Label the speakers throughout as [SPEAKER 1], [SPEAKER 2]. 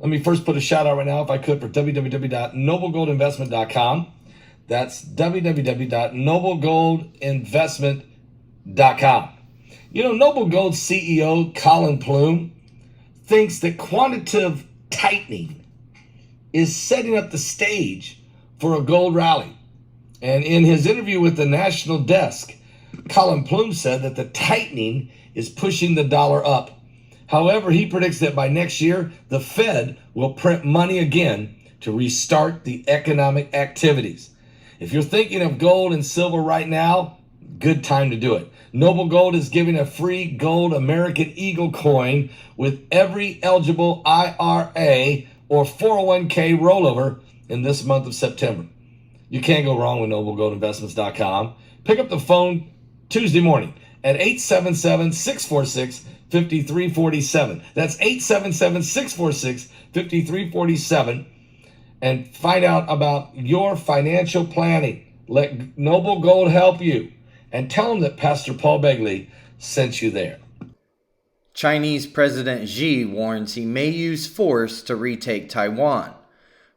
[SPEAKER 1] Let me first put a shout out right now, if I could, for www.noblegoldinvestment.com. That's www.noblegoldinvestment.com. You know, Noble Gold CEO Colin Plume thinks that quantitative tightening is setting up the stage for a gold rally. And in his interview with the National Desk, Colin Plume said that the tightening is pushing the dollar up. However, he predicts that by next year, the Fed will print money again to restart the economic activities. If you're thinking of gold and silver right now, good time to do it. Noble Gold is giving a free gold American Eagle coin with every eligible IRA or 401k rollover in this month of September. You can't go wrong with noblegoldinvestments.com. Pick up the phone Tuesday morning at 877-646-5347. That's 877-646-5347. And find out about your financial planning. Let Noble Gold help you. And tell them that Pastor Paul Begley sent you there.
[SPEAKER 2] Chinese President Xi warns he may use force to retake Taiwan.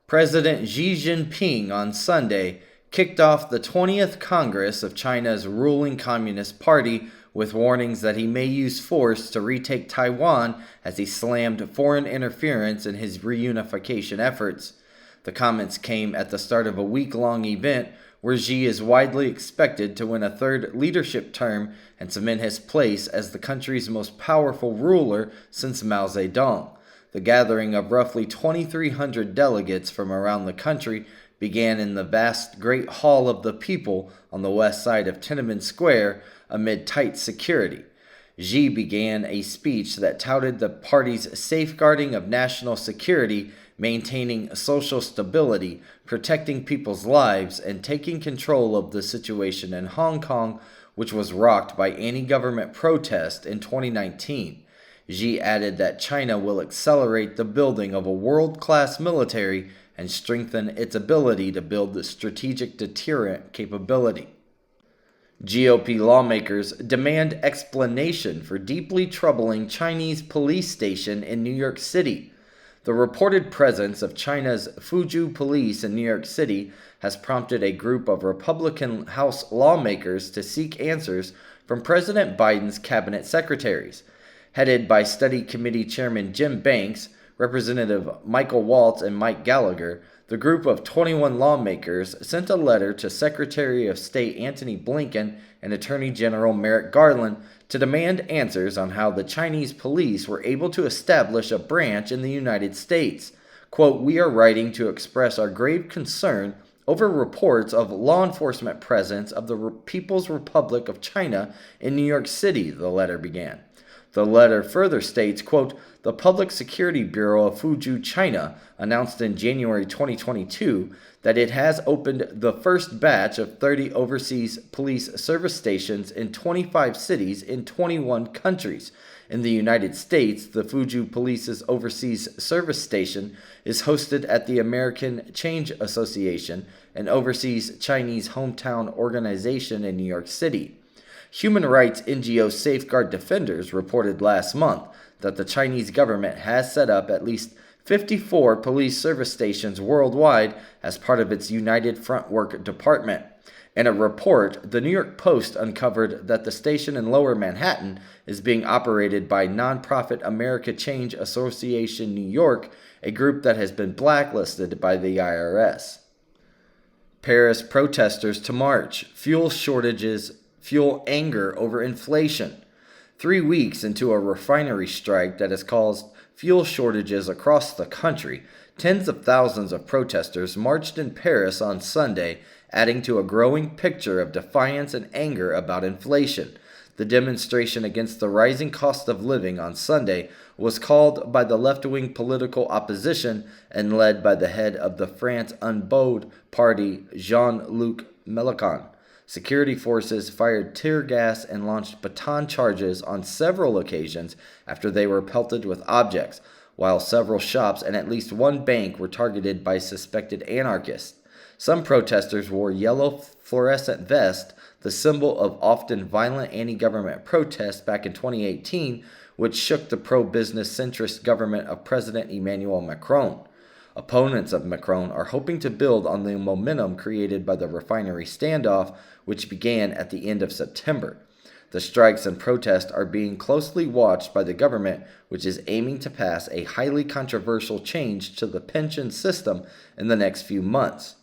[SPEAKER 2] President Xi Jinping on Sunday kicked off the 20th Congress of China's ruling Communist Party with warnings that he may use force to retake Taiwan as he slammed foreign interference in his reunification efforts. The comments came at the start of a week-long event where Xi is widely expected to win a third leadership term and cement his place as the country's most powerful ruler since Mao Zedong. The gathering of roughly 2,300 delegates from around the country began in the vast Great Hall of the People on the west side of Tiananmen Square amid tight security. Xi began a speech that touted the party's safeguarding of national security, maintaining social stability, protecting people's lives, and taking control of the situation in Hong Kong, which was rocked by anti-government protest in 2019. Xi added that China will accelerate the building of a world-class military and strengthen its ability to build the strategic deterrent capability. GOP lawmakers demand explanation for deeply troubling Chinese police station in New York City. The reported presence of China's Pkwy police in New York City has prompted a group of Republican House lawmakers to seek answers from President Biden's cabinet secretaries. Headed by Study Committee Chairman Jim Banks, Representative Michael Waltz, and Mike Gallagher, the group of 21 lawmakers sent a letter to Secretary of State Antony Blinken and Attorney General Merrick Garland to demand answers on how the Chinese police were able to establish a branch in the United States. Quote, "We are writing to express our grave concern over reports of law enforcement presence of the People's Republic of China in New York City," the letter began. The letter further states, quote, "The Public Security Bureau of Pkwy, China, announced in January 2022 that it has opened the first batch of 30 overseas police service stations in 25 cities in 21 countries. In the United States, the Pkwy Police's overseas service station is hosted at the American Change Association, an overseas Chinese hometown organization in New York City." Human rights NGO Safeguard Defenders reported last month that the Chinese government has set up at least 54 police service stations worldwide as part of its United Front Work Department. In a report, the New York Post uncovered that the station in Lower Manhattan is being operated by nonprofit America Change Association New York, a group that has been blacklisted by the IRS. Paris protesters to march. Fuel shortages fuel anger over inflation. 3 weeks into a refinery strike that has caused fuel shortages across the country, tens of thousands of protesters marched in Paris on Sunday, adding to a growing picture of defiance and anger about inflation. The demonstration against the rising cost of living on Sunday was called by the left-wing political opposition and led by the head of the France Unbowed party, Jean-Luc Mélenchon. Security forces fired tear gas and launched baton charges on several occasions after they were pelted with objects, while several shops and at least one bank were targeted by suspected anarchists. Some protesters wore yellow fluorescent vests, the symbol of often violent anti-government protests back in 2018, which shook the pro-business centrist government of President Emmanuel Macron. Opponents of Macron are hoping to build on the momentum created by the refinery standoff, which began at the end of September. The strikes and protests are being closely watched by the government, which is aiming to pass a highly controversial change to the pension system in the next few months.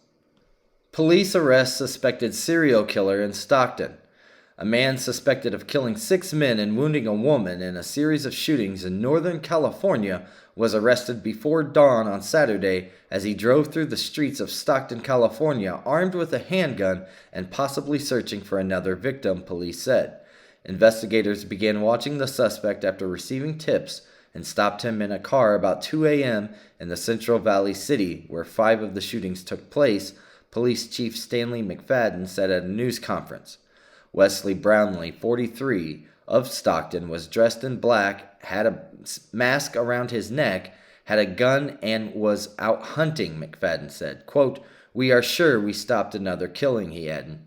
[SPEAKER 2] Police arrest suspected serial killer in Stockton. A man suspected of killing 6 men and wounding a woman in a series of shootings in Northern California was arrested before dawn on Saturday as he drove through the streets of Stockton, California, armed with a handgun and possibly searching for another victim, police said. Investigators began watching the suspect after receiving tips and stopped him in a car about 2 a.m. in the Central Valley City, where 5 of the shootings took place, Police Chief Stanley McFadden said at a news conference. Wesley Brownlee, 43, of Stockton, was dressed in black, had a mask around his neck, had a gun, and was out hunting, McFadden said. Quote, "We are sure we stopped another killing," he added.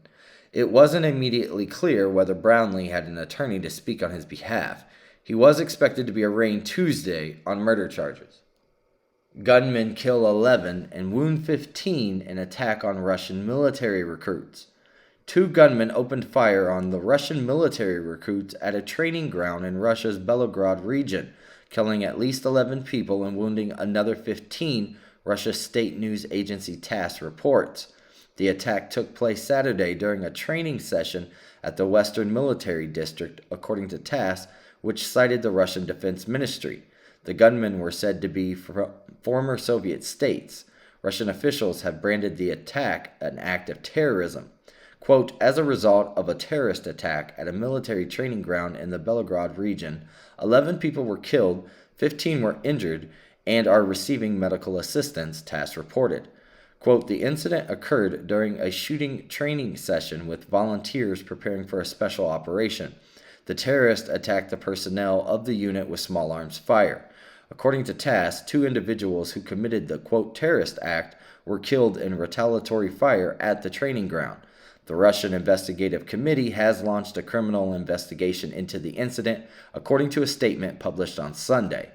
[SPEAKER 2] It wasn't immediately clear whether Brownlee had an attorney to speak on his behalf. He was expected to be arraigned Tuesday on murder charges. Gunmen kill 11 and wound 15 in attack on Russian military recruits. 2 gunmen opened fire on the Russian military recruits at a training ground in Russia's Belgorod region, killing at least 11 people and wounding another 15, Russia's state news agency TASS reports. The attack took place Saturday during a training session at the Western Military District, according to TASS, which cited the Russian Defense Ministry. The gunmen were said to be from former Soviet states. Russian officials have branded the attack an act of terrorism. Quote, "As a result of a terrorist attack at a military training ground in the Belgorod region, 11 people were killed, 15 were injured, and are receiving medical assistance," TASS reported. Quote, "The incident occurred during a shooting training session with volunteers preparing for a special operation. The terrorist attacked the personnel of the unit with small arms fire. According to TASS, 2 individuals who committed the, quote, terrorist act were killed in retaliatory fire at the training ground. The Russian Investigative Committee has launched a criminal investigation into the incident, according to a statement published on Sunday.